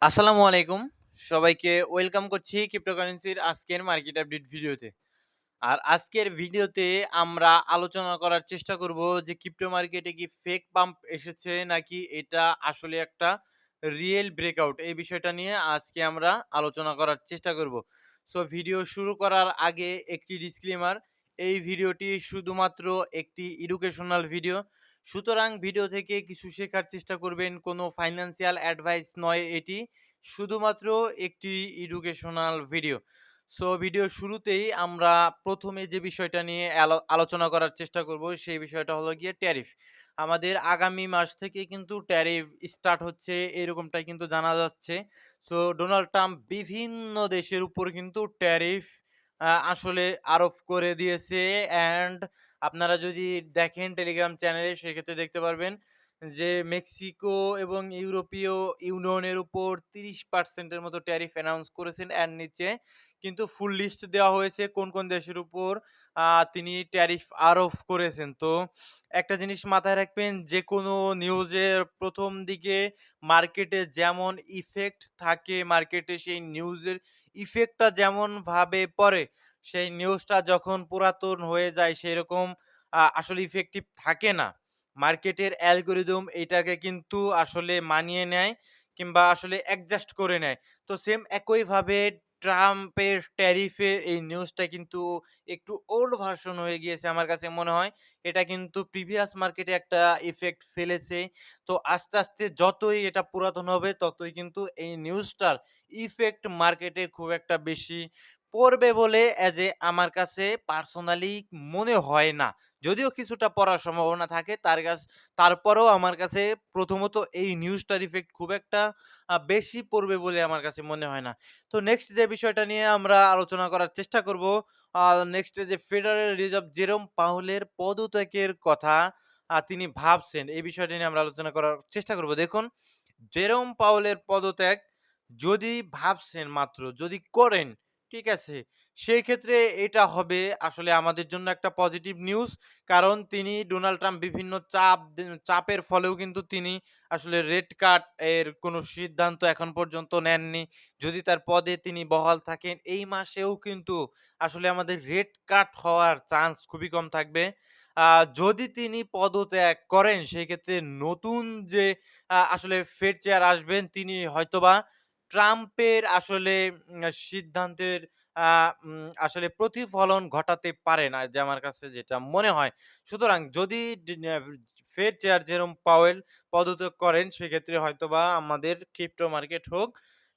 আসসালামু আলাইকুম। সবাইকে ওয়েলকাম করছি ক্রিপ্টোকারেন্সির আজকের মার্কেট আপডেট ভিডিওতে। আর আজকের ভিডিওতে আমরা আলোচনা করার চেষ্টা করব যে ক্রিপ্টো মার্কেটে কি ফেক পাম্প এসেছে নাকি এটা আসলে একটা রিয়েল ব্রেকআউট, এই বিষয়টা নিয়ে আজকে আমরা আলোচনা করার চেষ্টা করব। সো ভিডিও শুরু করার আগে একটি ডিসক্লেমার, এই ভিডিওটি শুধুমাত্র একটি এডুকেশনাল ভিডিও। সুতরাং ভিডিও থেকে কিছু শেখার চেষ্টা করবেন, কোনো ফাইন্যান্সিয়াল অ্যাডভাইস নয় এটি, শুধুমাত্র একটি এডুকেশনাল ভিডিও। সো ভিডিও শুরুতেই আমরা প্রথমে যে বিষয়টা নিয়ে আলোচনা করার চেষ্টা করব সেই বিষয়টা হলো গিয়ে ট্যারিফ। আমাদের আগামী মাস থেকে কিন্তু ট্যারিফ স্টার্ট হচ্ছে এরকমটাই কিন্তু জানা যাচ্ছে। সো ডোনাল্ড ট্রাম্প বিভিন্ন দেশের উপর কিন্তু ট্যারিফ আসলে আরোপ করে দিয়েছে। অ্যান্ড আপনারা যদি দেখেন টেলিগ্রাম চ্যানেলে সেক্ষেত্রে দেখতে পারবেন যে মেক্সিকো এবং ইউরোপীয় ইউনিয়নের উপর ৩০% এর মতো ট্যারিফ অ্যানাউন্স করেছেন। এর নিচে কিন্তু ফুল লিস্ট দেওয়া হয়েছে কোন দেশের উপর তিনি ট্যারিফ আরোপ করেছেন। তো একটা জিনিস মাথায় রাখবেন, যেকোনো নিউজের ১ম দিকে মার্কেটে যেমন ইফেক্ট থাকে, মার্কেটে সেই নিউজের ইফেক্টটা যেমনভাবে পড়ে, সেই নিউজটা যখন পুরাতন হয়ে যায় সেরকম আসলে ইফেক্টিভ থাকে না। মার্কেটের অ্যালগরিদম এটাকে কিন্তু আসলে মানিয়ে নেয় কিংবা আসলে অ্যাডজাস্ট করে নেয়। তো সেম একইভাবে ট্রাম্পের ট্যারিফের এই নিউজটা কিন্তু একটু ওল্ড ভার্সন হয়ে গিয়েছে আমার কাছে মনে হয়। এটা কিন্তু প্রিভিয়াস মার্কেটে একটা ইফেক্ট ফেলেছে। তো আস্তে যতই এটা পুরাতন হবে ততই কিন্তু এই নিউজটার ইফেক্ট মার্কেটে খুব একটা বেশি পড়বে বলে আমার কাছে পার্সোনালি মনে হয় না। যদিও কিছুটা পড়ার সম্ভাবনা থাকে তারপরেও আমার কাছে প্রথমত এই নিউজটার ইফেক্ট খুব একটা বেশি পড়বে বলে আমার কাছে মনে হয় না। তো নেক্সট যে বিষয়টা নিয়ে আমরা আলোচনা করার চেষ্টা করব, আ নেক্সট যে ফেডারেল রিজার্ভ জেরোম পাওয়েলের পদত্যাগের কথা তিনি ভাবছেন, এই বিষয়টা নিয়ে আমরা আলোচনা করার চেষ্টা করব। দেখুন, জেরোম পাওয়েলের পদত্যাগ যদি ভাবছেন মাত্র, যদি করেন, ঠিক আছে? সেই ক্ষেত্রে এটা হবে আসলে আমাদের জন্য একটা পজিটিভ নিউজ। কারণ তিনি ডোনাল্ড ট্রাম্প বিভিন্ন চাপের ফলেও কিন্তু তিনি আসলে রেড কার্ড এর কোনো সিদ্ধান্ত এখন পর্যন্ত নেননি। যদি তার পদে তিনি বহাল থাকেন, এই মাসেও কিন্তু আসলে আমাদের রেড কার্ড হওয়ার চান্স খুবই কম থাকবে। আ যদি তিনি পদত্যাগ করেন সেক্ষেত্রে নতুন যে আসলে ফেড চেয়ার আসবেন তিনি হয়তোবা ট্রাম্পের আসলে সিদ্ধান্তের আ আসলে প্রতিফলন ঘটাতে পারে না, যে আমার কাছে যেটা মনে হয়। সুতরাং যদি ফেড চেয়ার জেরোম পাওয়েল পদত্যাগ করেন সেক্ষেত্রে হয়তোবা আমাদের ক্রিপ্টো মার্কেট হোক,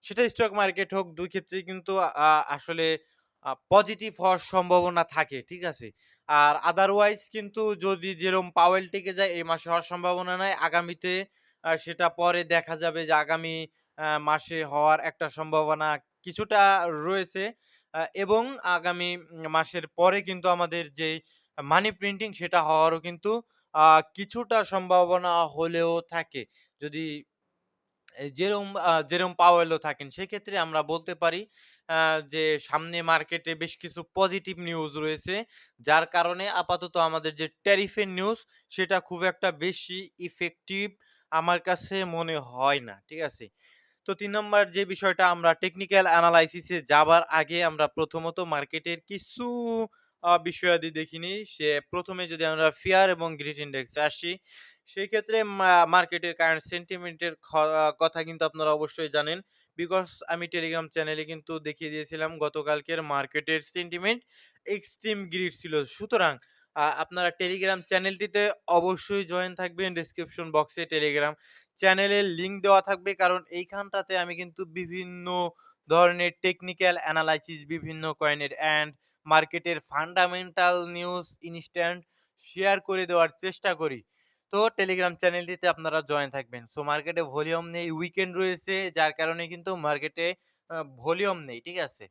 সেটা স্টক মার্কেট হোক, ২ ক্ষেত্রেই কিন্তু আসলে পজিটিভ হওয়ার সম্ভাবনা থাকে। ঠিক আছে? আর আদারওয়াইজ কিন্তু যদি জেরোম পাওয়েল টিকে যায় এই মাসে হওয়ার সম্ভাবনা নাই। আগামীতে সেটা পরে দেখা যাবে যে আগামী মাসে হওয়ার একটা সম্ভাবনা কিছুটা রয়েছে। এবং আগামী মাসের পরে কিন্তু আমাদের যেই মানি প্রিন্টিং সেটা হওয়ারও কিন্তু আ কিছুটা সম্ভাবনা হলেও থাকে। যদি জেরোম পাওয়েলও থাকেন, সেক্ষেত্রে আমরা বলতে পারি আ যে সামনে মার্কেটে বেশ কিছু পজিটিভ নিউজ রয়েছে। যার কারণে আপাতত আমাদের যে ট্যারিফের নিউজ সেটা খুব একটা বেশি ইফেক্টিভ আমার কাছে মনে হয় না। ঠিক আছে? তো ৩ নাম্বার যে বিষয়টা, আমরা টেকনিক্যাল এনালাইসিস এ যাবার আগে আমরা প্রথমত মার্কেটের কিছু বিষয়াদি দেখে নিই। প্রথমে যদি আমরা ফিয়ার এবং গ্রিড ইনডেক্স এ আসি, সেক্ষেত্রে মার্কেটের কারেন্ট সেন্টিমেন্ট এর কথা কিন্তু আপনারা অবশ্যই জানেন। বিকজ আমি টেলিগ্রাম চ্যানেলে কিন্তু দেখিয়ে দিয়েছিলাম গতকালকের মার্কেটের সেন্টিমেন্ট এক্সট্রিম গ্রিড ছিল। সুতরাং আপনারা টেলিগ্রাম চ্যানেলটিতে অবশ্যই জয়েন থাকবেন। ডেসক্রিপশন বক্সে টেলিগ্রাম চ্যানেলের লিঙ্ক দেওয়া থাকবে। কারণ এইখানটাতে আমি কিন্তু বিভিন্ন ধরনের টেকনিক্যাল এনালাইসিস বিভিন্ন কয়েনের অ্যান্ড মার্কেটের ফান্ডামেন্টাল নিউজ ইনস্ট্যান্ট শেয়ার করে দেওয়ার চেষ্টা করি। তো টেলিগ্রাম চ্যানেলটিতে আপনারা জয়েন থাকবেন। সো মার্কেটে ভলিউম নেই, উইকেন্ড রয়েছে, যার কারণে কিন্তু মার্কেটে ভলিউম নেই। ঠিক আছে?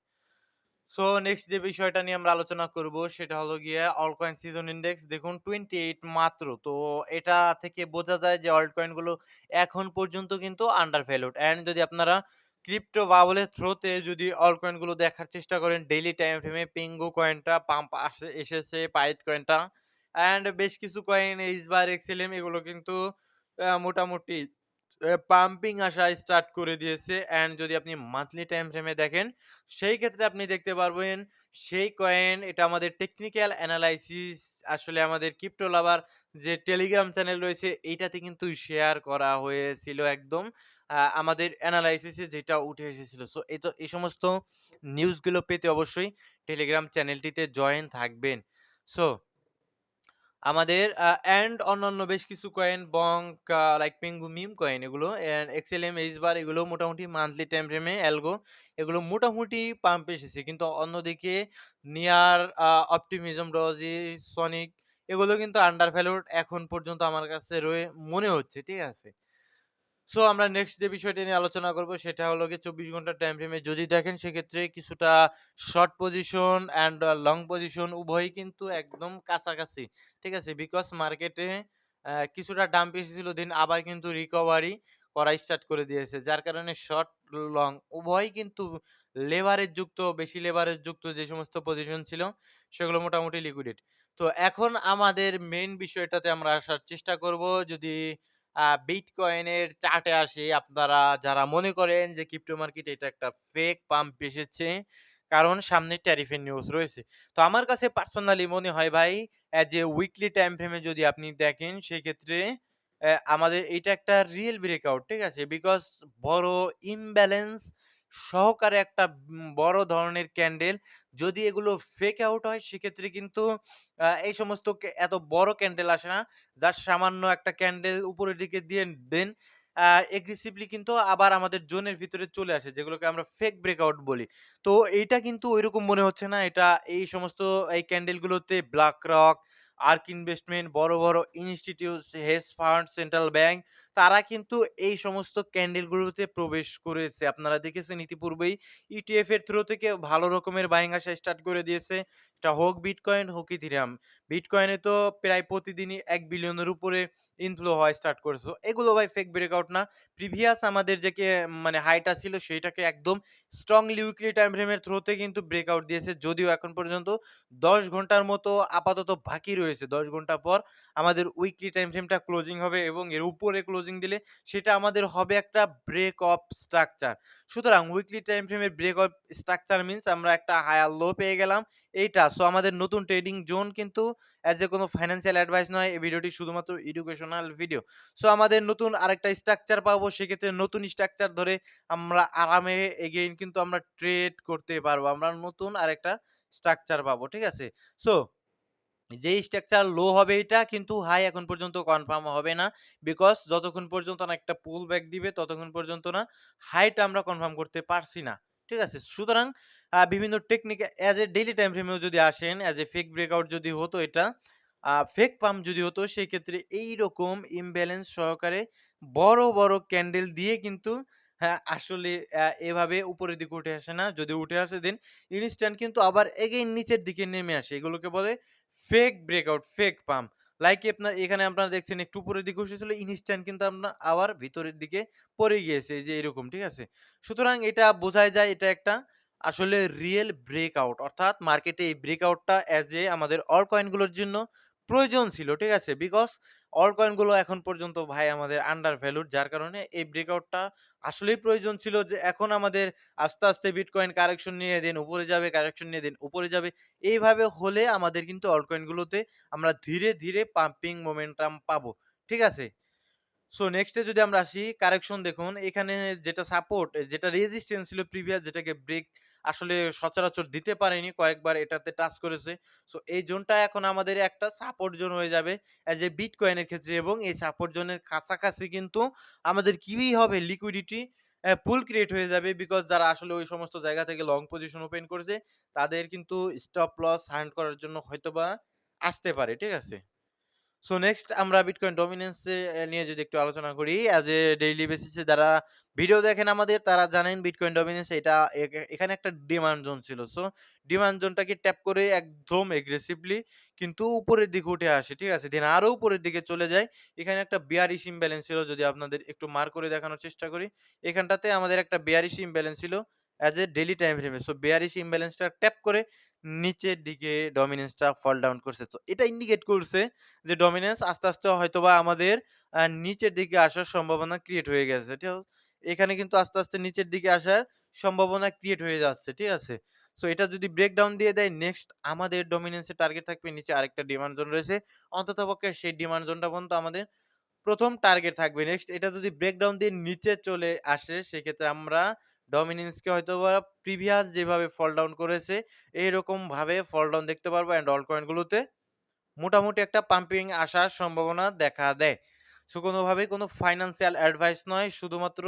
সো নেক্সট যে বিষয়টা নিয়ে আমরা আলোচনা করব সেটা হলো গিয়ে অল কয়েন সিজন ইনডেক্স। দেখুন 28 মাত্র। তো এটা থেকে বোঝা যায় যে অল্ট কয়েন গুলো এখন পর্যন্ত কিন্তু আন্ডার ভ্যালুড। অ্যান্ড যদি আপনারা ক্রিপ্টো বাবলের থ্রোতে যদি অল্ট কয়েন গুলো দেখার চেষ্টা করেন ডেইলি টাইম ফ্রেমে, পেঙ্গু কয়েনটা পাম্প এসেছে, পাইট কয়েনটা অ্যান্ড বেশ কিছু কয়েন এইচবার এক্সএলএম এগুলো কিন্তু মোটামুটি পাম্পিং আসা স্টার্ট করে দিয়েছে। অ্যান্ড যদি আপনি মান্থলি টাইম ফ্রেমে দেখেন, সেই ক্ষেত্রে আপনি দেখতে পারবেন সেই কয়েন এটা আমাদের টেকনিক্যাল এনালাইসিস আসলে আমাদের ক্রিপ্টো লাভার যে টেলিগ্রাম চ্যানেল রয়েছে এইটাতে কিন্তু শেয়ার করা হয়েছিল একদম। আমাদের এনালাইসিসে যেটা উঠে এসেছিল। সো এই সমস্ত নিউজগুলো পেতে অবশ্যই টেলিগ্রাম চ্যানেলটিতে জয়েন থাকবেন। সো আমাদের অ্যান্ড অন্যান্য বেশ কিছু কয়েন বঙ্ক লাইক পেঙ্গু মিম কয়েন এগুলো অ্যান্ড এক্সএলএম এইচবার এগুলো মোটামুটি মান্থলি টাইম ফ্রেমে অ্যালগো এগুলো মোটামুটি পাম্প এসেছে, কিন্তু অন্যদিকে নিয়ার অপটিমিজম ডজি সনিক এগুলো কিন্তু আন্ডার ভ্যালুড এখন পর্যন্ত আমার কাছে রয়ে মনে হচ্ছে, ঠিক আছে। সো আমরা নেক্সট যে বিষয়টি নিয়ে আলোচনা করব সেটা হলো গিয়ে ২৪ ঘন্টার টাইম ফ্রেমে যদি দেখেন সেক্ষেত্রে কিছুটা short position and long position উভয়ই কিন্তু একদম কাছাকাছি। ঠিক আছে? বিকজ মার্কেটে কিছুটা ডাম্প এসেছিল দেন আবার কিন্তু রিকভারি করা স্টার্ট করে দিয়েছে। যার কারণে শর্ট, লং উভয়ই কিন্তু লেভারেজ যুক্ত, বেশি লেভারেজ যুক্ত যে সমস্ত পজিশন ছিল সেগুলো মোটামুটি লিকুইডেড। তো এখন আমাদের মেইন বিষয়টাতে আমরা আসার চেষ্টা করব। যদি বিটকয়েনের চার্টে আসি, আপনারা যারা মনে করেন যে ক্রিপ্টো মার্কেট এটা একটা ফেক পাম্প এসেছে, কারণ সামনে ট্যারিফের নিউজ রয়েছে। তো আমার কাছে পার্সোনালি মনে হয় ভাই, অ্যাজ এ উইকলি টাইম ফ্রেমে যদি আপনি দেখেন সেক্ষেত্রে আমাদের এটা একটা রিয়েল ব্রেকআউট, ঠিক আছে? বিকজ বড় ইমব্যালেন্স সহকারে একটা বড় ধরনের ক্যান্ডেল যদি এগুলো ফেক আউট হয় সেক্ষেত্রে কিন্তু এই সমস্ত এত বড় ক্যান্ডেল আসে না। জাস্ট সামান্য একটা ক্যান্ডেল উপরের দিকে দিয়ে দেন এগ্রেসিভলি কিন্তু আবার আমাদের জোনের ভিতরে চলে আসে, যেগুলোকে আমরা ফেক ব্রেকআউট বলি। তো এইটা কিন্তু ঐরকম মনে হচ্ছে না। এটা এই সমস্ত এই ক্যান্ডেলগুলোতে BlackRock, ARK ইনভেস্টমেন্ট, বড়, বড় institute, hedge fund, central bank তারা কিন্তু এই সমস্ত ক্যান্ডেলগুলোতে প্রবেশ করেছে। আপনারা দেখেছেন ইতিপূর্বেই ETF এর থ্রু থেকে ভালো রকমের বাইং আসা স্টার্ট করে দিয়েছে। এটা হোক বিটকয়েন, হোক ইথেরিয়াম। বিটকয়েনে তো প্রায় প্রতিদিনই ১ বিলিয়নের উপরে ইনফ্লো হওয়া স্টার্ট করেছে। So এগুলো ভাই ফেক ব্রেকআউট না। প্রিভিয়াস আমাদের যে মানে হাইটা ছিল সেইটাকে একদম স্ট্রংলি উইকলি টাইম ফ্রেমের থ্রুতে কিন্তু ব্রেকআউট দিয়েছে। যদিও এখন পর্যন্ত ১০ ঘন্টার মতো আপাতত বাকি রয়েছে। ১০ ঘন্টা পর আমাদের উইকলি টাইম ফ্রেমটা ক্লোজিং হবে এবং এর উপরে ক্লোজিং দিলে সেটা আমাদের হবে একটা ব্রেক অফ স্ট্রাকচার। সুতরাং উইকলি টাইম ফ্রেমের ব্রেক অফ স্ট্রাকচার মিনস আমরা একটা হায়ার লো পেয়ে গেলাম এইটা। সো আমাদের নতুন ট্রেডিং জোন কিন্তু অ্যাজ এ কোনো ফাইন্যান্সিয়াল অ্যাডভাইস নয়। এই ভিডিওটি শুধুমাত্র এডুকেশনাল ভিডিও। সো আমাদের নতুন আরেকটা স্ট্রাকচার পাবো। সেক্ষেত্রে নতুন স্ট্রাকচার ধরে আমরা আরামে এগেইন কিন্তু আমরা ট্রেড করতে পারবো। আমরা নতুন আরেকটা স্ট্রাকচার পাবো। ঠিক আছে? সো যেই স্ট্রাকচার লো হবে এটা কিন্তু হাই এখন পর্যন্ত কনফার্ম হবে না। বিকজ যতক্ষণ পর্যন্ত না একটা পুল ব্যাক দিবে ততক্ষণ পর্যন্ত না হাইটা আমরা কনফার্ম করতে পারছি না। ঠিক আছে? সুতরাং বিভিন্ন technique as a daily time ফ্রেমেও যদি আসেন, অ্যাজ এ ফেক ব্রেকআউট যদি হতো এটা, ফেক পাম্প যদি হতো সেক্ষেত্রে এইরকম ইমব্যালেন্স সহকারে বড়, বড় ক্যান্ডেল দিয়ে কিন্তু হ্যাঁ, আসলে এভাবে উপরের দিকে উঠে আসে না। যদি উঠে আসে দেন ইনস্ট্যান্ট কিন্তু আবার এগেইন নিচের দিকে নেমে আসে। এগুলোকে বলে fake breakout, fake pump. Like আপনার এখানে আপনারা দেখছেন একটু উপরের দিকে উঠেছিল, ইনস্ট্যান্ট কিন্তু আপনার আবার ভিতরের দিকে পড়ে গিয়েছে। এই যে এরকম, ঠিক আছে? সুতরাং এটা বোঝাই যায় এটা একটা আসলে রিয়েল ব্রেকআউট। অর্থাৎ মার্কেটে এই ব্রেকআউটটা অ্যাজ এ আমাদের অল কয়েন গুলোর জন্য প্রয়োজন ছিল। ঠিক আছে? বিকজ অল কয়েন গুলো এখন পর্যন্ত ভাই আমাদের আন্ডার ভ্যালুড, যার কারণে এই ব্রেকআউটটা আসলেই প্রয়োজন ছিল যে এখন আমাদের আস্তে, আস্তে বিটকয়েন কারেকশন নিয়ে দেন উপরে যাবে, কারেকশন নিয়ে দেন উপরে যাবে। এইভাবে হলে আমাদের কিন্তু অল্ট কয়েন গুলোতে আমরা ধীরে, ধীরে পাম্পিং মোমেন্টাম পাবো। ঠিক আছে? সো নেক্সট এ যদি আমরা আসি, কারেকশন দেখুন এখানে যেটা সাপোর্ট, যেটা রেজিস্ট্যান্স ছিল প্রিভিয়াস, যেটাকে ব্রেক আসলে সচরাচর দিতে পারেনি, কয়েকবার এটাতে টাচ করেছে। সো এই জোনটা এখন আমাদের একটা সাপোর্ট জোন হয়ে যাবে অ্যাজ এ বিটকয়েনের ক্ষেত্রে, এবং এই সাপোর্ট জোনের কাছাকাছি কিন্তু আমাদের কিই হবে লিকুইডিটি পুল ক্রিয়েট হয়ে যাবে। বিকজ যারা আসলে ওই সমস্ত জায়গা থেকে লং পজিশন ওপেন করেছে তাদের কিন্তু স্টপ লস হান্ট করার জন্য হয়তোবা আসতে পারে। ঠিক আছে? সো নেক্সট আমরা বিটকয়েন ডমিনেন্স নিয়ে যদি একটু আলোচনা করি, অ্যাজ এ ডেইলি বেসিসে যারা ভিডিও দেখেন আমাদের তারা জানেন বিটকয়েন ডমিনেন্স এটা এখানে একটা ডিমান্ড জোন ছিল। সো ডিমান্ড জোনটাকে ট্যাপ করে একদম এগ্রেসিভলি কিন্তু উপরের দিকে উঠে আসে। ঠিক আছে? দেন আরো উপরের দিকে চলে যায়। এখানে একটা বেয়ারিশ ইমব্যালেন্স ছিল, যদি আপনাদের একটু মার্ক করে দেখানোর চেষ্টা করি। এখানটাতে আমাদের একটা বেয়ারিশ ইমব্যালেন্স ছিল। অ্যাজ এ ডেইলি টাইম ফ্রেমে। সো বেয়ারিশ ইমব্যালেন্সটা ট্যাপ করে নিচের দিকে ডমিন্যান্সটা ফল ডাউন করছে। তো এটা ইন্ডিকেট করছে যে ডমিন্যান্স আস্তে, আস্তে হয়তোবা আমাদের নিচের দিকে আসার সম্ভাবনা ক্রিয়েট হয়ে গেছে। এখানে কিন্তু আস্তে, আস্তে নিচের দিকে আসার সম্ভাবনা ক্রিয়েট হয়ে যাচ্ছে। ঠিক আছে? সো এটা যদি ব্রেকডাউন দিয়ে দেয়, নেক্সট আমাদের ডমিন্যান্স এর টার্গেট থাকবে নিচে আরেকটা ডিমান্ড জোন রয়েছে। অন্ততপক্ষে সেই ডিমান্ড জোনটা পর্যন্ত আমাদের ১ম টার্গেট থাকবে। নেক্সট এটা যদি ব্রেকডাউন দিয়ে নিচে চলে আসে, সেক্ষেত্রে আমরা ডমিন্যান্সকে হয়তোবা প্রিভিয়াস যেভাবে ফল ডাউন করেছে, এইরকমভাবে ফল ডাউন দেখতে পারবো অ্যান্ড অল কয়েন গুলোতে মোটামুটি একটা পাম্পিং আসার সম্ভাবনা দেখা দেয়। সো কোনোভাবেই কোনো ফাইন্যান্সিয়াল অ্যাডভাইস নয়। শুধুমাত্র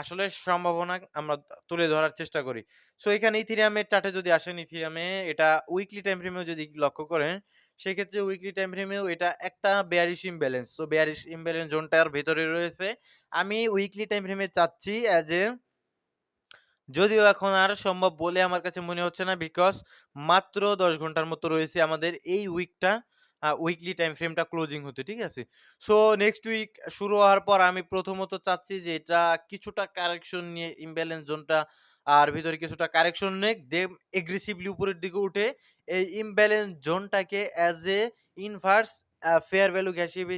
আসলে সম্ভাবনা আমরা তুলে ধরার চেষ্টা করি। সো এখানে ইথেরিয়ামের চার্টে যদি আসেন, ইথেরিয়ামে এটা উইকলি টাইম ফ্রেমেও যদি লক্ষ্য করেন, সেক্ষেত্রে উইকলি টাইম ফ্রেমেও এটা একটা bearish imbalance. So bearish imbalance জোনটার ভেতরে রয়েছে। আমি উইকলি টাইম ফ্রেমে চাচ্ছি অ্যাজ এ, যদিও এখন আর সম্ভব বলে আমার কাছে মনে হচ্ছে না, বিকজ মাত্র ১০ ঘন্টার মতো রয়েছে আমাদের এই উইকটা উইকলি টাইম ফ্রেমটা ক্লোজিং হতে, ঠিক আছে? সো নেক্সট উইক শুরু হওয়ার পর আমি প্রথমত চাচ্ছি যে এটা কিছুটা কারেকশন নিয়ে ইমব্যালেন্স জোনটা আর ভিতরে কিছুটা কারেকশন নেক, দেন এগ্রেসিভলি উপরের দিকে উঠে এই ইমব্যালেন্স জোনটাকে as a inverse fair value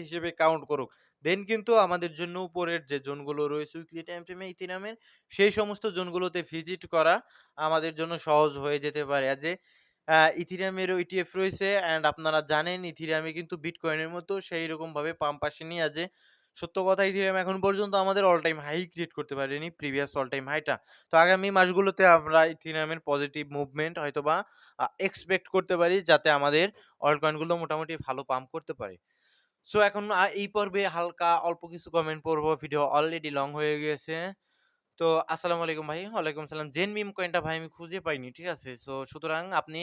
হিসেবে কাউন্ট করুক। দেন কিন্তু আমাদের জন্য উপরের যে জোনগুলো রয়েছে উইকলি টাইম ফ্রেমে ইথেরিয়ামের, সেই সমস্ত জোনগুলোতে ভিজিট করা আমাদের জন্য সহজ হয়ে যেতে পারে। অ্যাজ এ ইথেরিয়ামেরও ইটিএফ রয়েছে অ্যান্ড আপনারা জানেন ইথেরিয়ামে কিন্তু বিটকয়েনের মতো সেইরকমভাবে পাম্প আসেনি। অ্যাজ এ সত্য কথা, ইথেরিয়াম এখন পর্যন্ত আমাদের অল টাইম হাই ক্রিয়েট করতে পারেনি, প্রিভিয়াস অল টাইম হাইটা। তো আগামী মাসগুলোতে আমরা ইথেরিয়ামের পজিটিভ মুভমেন্ট হয়তোবা এক্সপেক্ট করতে পারি, যাতে আমাদের অল্ট কয়েনগুলো মোটামুটি ভালো পাম্প করতে পারে। সো এখন এই পর্বে হালকা অল্প কিছু কমেন্ট পড়বো। ভিডিও অলরেডি লং হয়ে গিয়েছে। তো আসসালামু আলাইকুম ভাই। ওয়ালাইকুম সালাম। জেন মিম কয়েনটা ভাই আমি খুঁজে পাইনি। ঠিক আছে? সো সুতরাং আপনি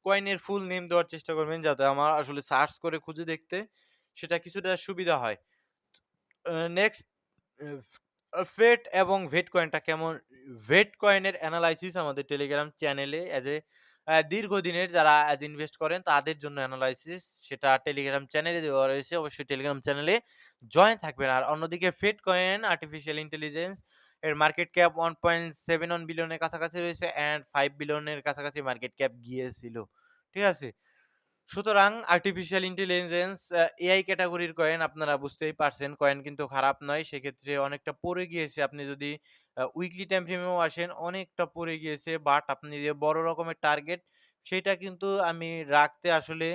কয়েনের ফুল নেম দেওয়ার চেষ্টা করবেন, যাতে আমার আসলে সার্চ করে খুঁজে দেখতে সেটা কিছুটা সুবিধা হয়। নেক্সট ফেট এবং ভেট কয়েনটা কেমন? ভেট কয়েনের এনালাইসিস আমাদের টেলিগ্রাম চ্যানেলে অ্যাজ এ দীর্ঘদিনের যারা ইনভেস্ট করেন তাদের জন্য এনালাইসিস, সেটা টেলিগ্রাম চ্যানেলে দেওয়া রয়েছে। অবশ্যই টেলিগ্রাম চ্যানেলে জয়েন থাকবেন। আর অন্যদিকে ফেট কয়েন আর্টিফিশিয়াল ইন্টেলিজেন্স এর মার্কেট ক্যাপ 1.71 বিলিয়নের কাছাকাছি রয়েছে অ্যান্ড 5 বিলিয়নের কাছাকাছি মার্কেট ক্যাপ গিয়েছিল। ঠিক আছে? সুতরাং আর্টিফিশিয়াল ইন্টেলিজেন্স এআই ক্যাটেগরির কয়েন, আপনারা বুঝতেই পারছেন কয়েন কিন্তু খারাপ নয়। সেক্ষেত্রে অনেকটা পড়ে গিয়েছে। আপনি যদি উইকলি টাইম ফ্রেমেও আসেন, অনেকটা পড়ে গিয়েছে। বাট আপনি যে বড় রকমের টার্গেট, সেটা কিন্তু আমি রাখতে আসলে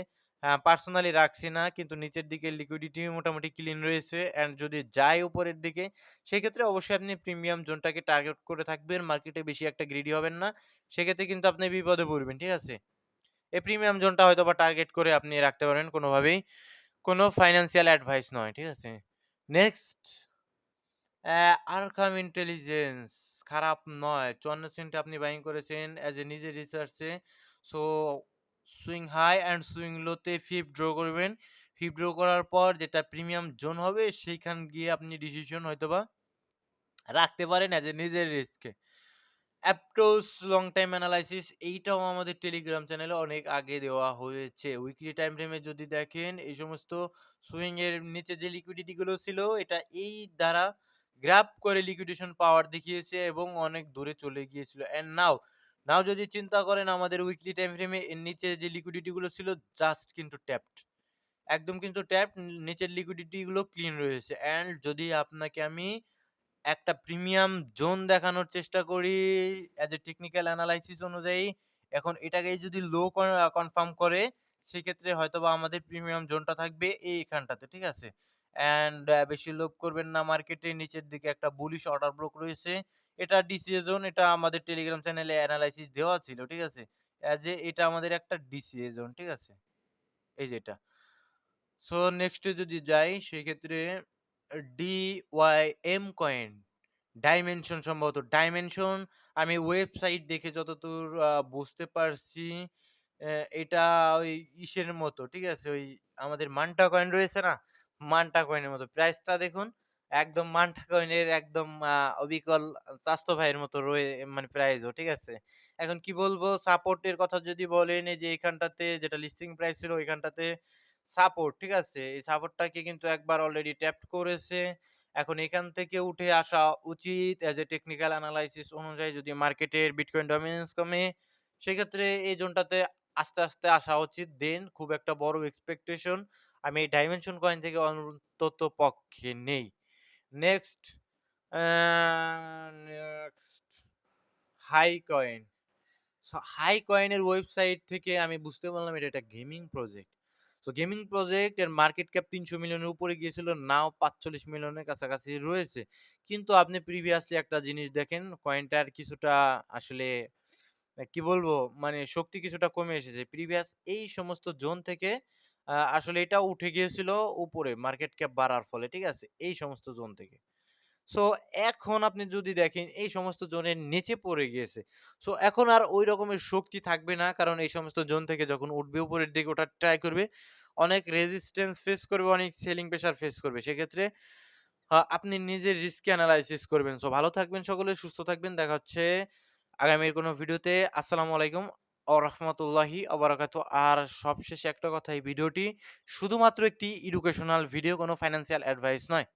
পার্সোনালি রাখছি না। কিন্তু নিচের দিকে লিকুইডিটি মোটামুটি ক্লিন রয়েছে অ্যান্ড যদি যায় উপরের দিকে, সেক্ষেত্রে অবশ্যই আপনি প্রিমিয়াম জোনটাকে টার্গেট করে থাকবেন। মার্কেটে বেশি একটা গ্রিডি হবেন না। সেক্ষেত্রে কিন্তু আপনি বিপদে পড়বেন। ঠিক আছে? এই প্রিমিয়াম জোনটা হয়তোবা টার্গেট করে আপনি রাখতে পারেন কোনোভাবেই। কোনো ফাইন্যান্সিয়াল অ্যাডভাইস নয়। ঠিক আছে? নেক্সট আরকাম ইন্টেলিজেন্স খারাপ নয়। ৫৪ সেন্টে আপনি বাইং করেছেন অ্যাজ এ নিজের রিসার্চে। So swing high and swing low তে ফিপ ড্র করবেন। ফিপ ড্র করার পর যেটা প্রিমিয়াম জোন হবে, সেইখান গিয়ে আপনি ডিসিশন হয়তোবা রাখতে পারেন অ্যাজ এ নিজের রিস্কে। অ্যাপটোস লং টাইম অ্যানালাইসিস এইটাও আমাদের টেলিগ্রাম চ্যানেলে অনেক আগে দেওয়া হয়েছে। উইকলি টাইম ফ্রেমে যদি দেখেন, এই সমস্ত সুইং এর নিচে যে লিকুইডিটি গুলো ছিল, এটা এই দ্বারা গ্র্যাব করে লিকুইডেশন পাওয়ার দেখিয়েছে এবং অনেক দূরে চলে গিয়েছিল। অ্যান্ড নাও যদি চিন্তা করেন, আমাদের উইকলি টাইম ফ্রেমে এর নিচে যে লিকুইডিটি গুলো ছিল, জাস্ট কিন্তু ট্যাপড। একদম কিন্তু ট্যাপড, নিচের লিকুইডিটি গুলো ক্লিন রয়েছে। অ্যান্ড যদি আপনাকে আমি একটা প্রিমিয়াম জোন দেখানোর চেষ্টা করি অ্যাজ এ টেকনিক্যাল অ্যানালাইসিস অনুযায়ী, এখন এটাকেই যদি লো কনফার্ম করে, সেক্ষেত্রে হয়তোবা আমাদের প্রিমিয়াম জোনটা থাকবে এইখানটাতে। ঠিক আছে? অ্যান্ড বেশি লোভ করবেন না মার্কেটে। নিচের দিকে একটা বুলিশ অর্ডার ব্লক রয়েছে। এটা ডিসিএ জোন। এটা আমাদের টেলিগ্রাম চ্যানেলে অ্যানালাইসিস দেওয়া ছিল। ঠিক আছে? অ্যাজ এ এটা আমাদের একটা ডিসিএ জোন। ঠিক আছে? এই যে এটা। সো নেক্সট এ যদি যাই, সেক্ষেত্রে ডিওয়াইএম কয়েন, ডাইমেনশন সম্ভবত। ডাইমেনশন আমি ওয়েবসাইট দেখে যতদূর বুঝতে পারছি, এটা ওই ইসের মতো, ঠিক আছে? ওই আমাদের মান্টা কয়েন রয়েছে না? মান্টা কয়েনের মতো। প্রাইসটা দেখুন, একদম মান্টা কয়েনের একদম অবিকল চাচাতো ভাইয়ের মতো মানে প্রাইসও, ঠিক আছে? এখন কি বলবো, সাপোর্টের কথা যদি বলেন, এই যে এখানটাতে যেটা লিস্টিং প্রাইস ছিল, ওইখানটাতে সাপোর্ট, ঠিক আছে? এই সাপোর্টটাকে কিন্তু একবার অলরেডি ট্যাপড করেছে এখন এখান থেকে উঠে আসা উচিত অ্যাজ এ টেকনিক্যাল অ্যানালাইসিস অনুযায়ী যদি মার্কেটের বিটকয়েন ডমিন্যান্স কমে, সেক্ষেত্রে এই জোনটাতে আস্তে, আস্তে আসা উচিত। দেন খুব একটা বড় এক্সপেকটেশন আমি এই ডাইমেনশন কয়েন থেকে অন্তত পক্ষে নেই। Next uh next hi coin. So hi কয়েনের ওয়েবসাইট থেকে আমি বুঝতে পারলাম এটা একটা gaming project. So gaming project এর মার্কেট ক্যাপ ৩০০ মিলিয়নের উপরে গিয়েছিল। নাও ৪৫ মিলিয়নের কাছাকাছি রয়েছে। কিন্তু আপনি প্রিভিয়াসলি একটা জিনিস দেখেন কয়েনটার কিছুটা আসলে কি বলবো? মানে শক্তি কিছুটা কমে এসেছে। প্রিভিয়াস এই সমস্ত জোন থেকে আসলে এটা উঠে গিয়েছিল উপরে মার্কেট ক্যাপ বাড়ার ফলে। ঠিক আছে? এই সমস্ত জোন থেকে। সো এখন আপনি যদি দেখেন এই সমস্ত জোনের নিচে পড়ে গিয়েছে। সো এখন আর ওই রকমের শক্তি থাকবে না। কারণ এই সমস্ত জোন থেকে যখন উঠবে উপরের দিকে ওঠার ট্রাই করবে, অনেক রেজিস্ট্যান্স ফেস করবে, অনেক সেলিং প্রেশার ফেস করবে। সেক্ষেত্রে আপনি নিজের রিস্ক এনালাইসিস করবেন। সো ভালো থাকবেন সকলে, সুস্থ থাকবেন। দেখা হচ্ছে আগামীর কোনো ভিডিওতে। আসসালামু আলাইকুম রাহমাতুল্লাহি ওয়া বারাকাতুহু। আর সবশেষে একটা কথা, এই ভিডিওটি শুধুমাত্র একটি এডুকেশনাল ভিডিও, কোনো ফাইন্যান্সিয়াল অ্যাডভাইস নয়।